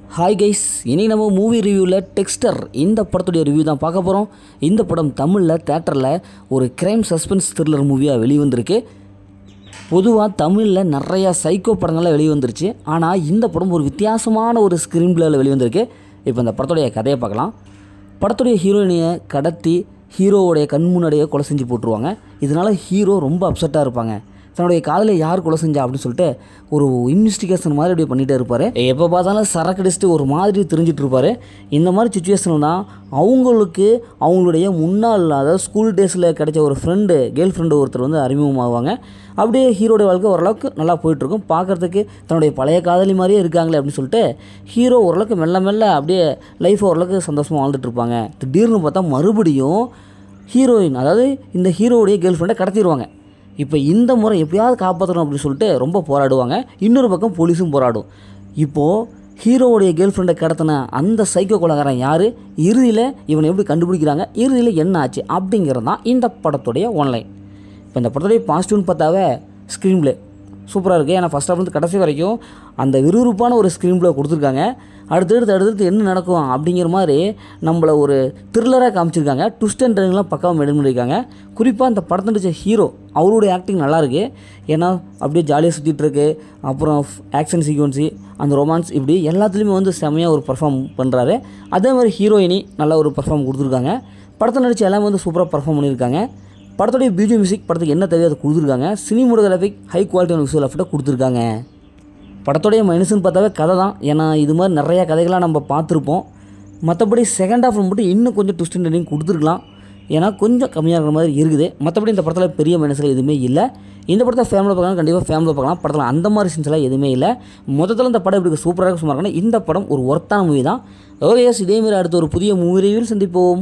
Hi guys, இனி நம்ம movie ரிவ்யூவில் டெக்ஸ்டர் இந்த படத்துடைய ரிவ்யூ தான் பார்க்க போகிறோம். இந்த படம் தமிழில் தேட்டரில் ஒரு கிரைம் சஸ்பென்ஸ் த்ரில்லர் மூவியாக வெளிவந்திருக்கு. பொதுவாக தமிழில் நிறையா சைக்கோ படங்கள்லாம் வெளிவந்துருச்சு. ஆனால் இந்த படம் ஒரு வித்தியாசமான ஒரு ஸ்க்ரீன் பிளேயில் வெளிவந்திருக்கு. இப்போ இந்த படத்துடைய கதையை பார்க்கலாம். படத்துடைய ஹீரோயினியை கடத்தி ஹீரோவுடைய கண் முன்னாடியே கொலை செஞ்சு போட்டுருவாங்க. இதனால் ஹீரோ ரொம்ப அப்செட்டாக இருப்பாங்க. தன்னுடைய காதலை யார் கொலை செஞ்சா அப்படின்னு சொல்லிட்டு ஒரு இன்வெஸ்டிகேஷன் மாதிரி அப்படியே பண்ணிகிட்டே இருப்பார். எப்போ பார்த்தாலும் சரக்கு அடிச்சுட்டு ஒரு மாதிரி தெரிஞ்சிட்டு இருப்பார். இந்த மாதிரி சுச்சுவேஷனில் தான் அவங்களுடைய முன்னாள், அதாவது ஸ்கூல் டேஸில் கிடைச்ச ஒரு கேர்ள் ஃப்ரெண்டு ஒருத்தர் வந்து அறிமுகமாகுவாங்க. அப்படியே ஹீரோடைய வாழ்க்கை ஓரளவுக்கு நல்லா போயிட்டுருக்கும். பார்க்குறதுக்கு தன்னுடைய பழைய காதலி மாதிரியே இருக்காங்களே அப்படின்னு சொல்லிட்டு ஹீரோ ஓரளவுக்கு மெல்ல அப்படியே லைஃப்பை ஓரளவுக்கு சந்தோஷமாக வாழ்ந்துட்டு இருப்பாங்க. திடீர்னு பார்த்தா மறுபடியும் ஹீரோயின், அதாவது இந்த ஹீரோவுடைய கேர்ள் ஃப்ரெண்டை கடத்திடுவாங்க. இப்போ இந்த முறை எப்படியாவது காப்பாற்றணும் அப்படின்னு சொல்லிட்டு ரொம்ப போராடுவாங்க. இன்னொரு பக்கம் போலீஸும் போராடும். இப்போது ஹீரோவுடைய கேர்ள் ஃப்ரெண்டை கடத்தின அந்த சைக்கோ கொலைகாரன் யார், இறுதியில் இவனை எப்படி கண்டுபிடிக்கிறாங்க, இறுதியில் என்ன ஆச்சு அப்படிங்கிறது தான் இந்த படத்துடைய ஒன்லைன். இப்போ இந்த படத்துடைய பாசிட்டிவ்னு பார்த்தாவே ஸ்க்ரீன் பிளே சூப்பராக இருக்குது. ஏன்னா ஃபஸ்ட் ஹாஃப் வந்து கடைசி வரைக்கும் அந்த விறுவிறுப்பான ஒரு ஸ்க்ரீன் பிளே கொடுத்துருக்காங்க. அடுத்தடுத்து என்ன நடக்கும் அப்படிங்கிற மாதிரி நம்மளை ஒரு த்ரில்லராக காமிச்சிருக்காங்க. ட்விஸ்ட் அண்ட் டர்னிங்லாம் பக்காவாக மெயின்டைன் பண்ணியிருக்காங்க. குறிப்பாக அந்த படத்தை நடிச்ச ஹீரோ, அவருடைய ஆக்டிங் நல்லாயிருக்கு. ஏன்னா அப்படியே ஜாலியாக சுற்றிட்டு இருக்கு. அப்புறம் ஆக்ஷன் சீக்வன்ஸு, அந்த ரொமான்ஸ், இப்படி எல்லாத்துலேயுமே வந்து செம்மையாக ஒரு பர்ஃபார்ம் பண்ணுறாரு. அதே மாதிரி ஹீரோயினி நல்லா ஒரு பர்ஃபார்ம் கொடுத்துருக்காங்க. படத்தை நடிச்ச எல்லாமே வந்து சூப்பராக பர்ஃபார்ம் பண்ணியிருக்காங்க. படத்துடைய பிஜிஎம் மியூசிக் படத்துக்கு என்ன தேவையோ அதை கொடுத்துருக்காங்க. சினிமோட்டோகிராஃபிக் ஹை குவாலிட்டியான விசுவல் எஃபெக்ட்டை கொடுத்துருக்காங்க. படத்துடைய மைனஸ்ன்னு பார்த்தாவே கதை தான். ஏன்னா இது மாதிரி நிறையா கதைகளாக நம்ம பார்த்துருப்போம். மற்றபடி செகண்ட் ஹாஃபில் மட்டும் இன்னும் கொஞ்சம் ட்விஸ்ட் அண்ட் டர்னிங் கொடுத்துருக்கலாம். ஏன்னா கொஞ்சம் கம்மியாக இருக்கிற மாதிரி இருக்குது. மற்றபடி இந்த படத்தில் பெரிய மைனஸ்கள் எதுவுமே இல்லை. இந்த படத்தை ஃபேமிலியில் பார்க்கலாம், கண்டிப்பாக ஃபேமிலியில் பார்க்கலாம். படத்தில் அந்த மாதிரி சீன்ஸ்லாம் எதுவுமே இல்லை. மொத்தத்தில் இந்த படம் எப்படி சூப்பராக சும்மா இருக்குன்னா இந்த படம் ஒரு ஒர்த்தான மூவி தான். ஓகே, இதேமாரி அடுத்த ஒரு புதிய மூவி ரிவ்யூவில் சந்திப்போம்.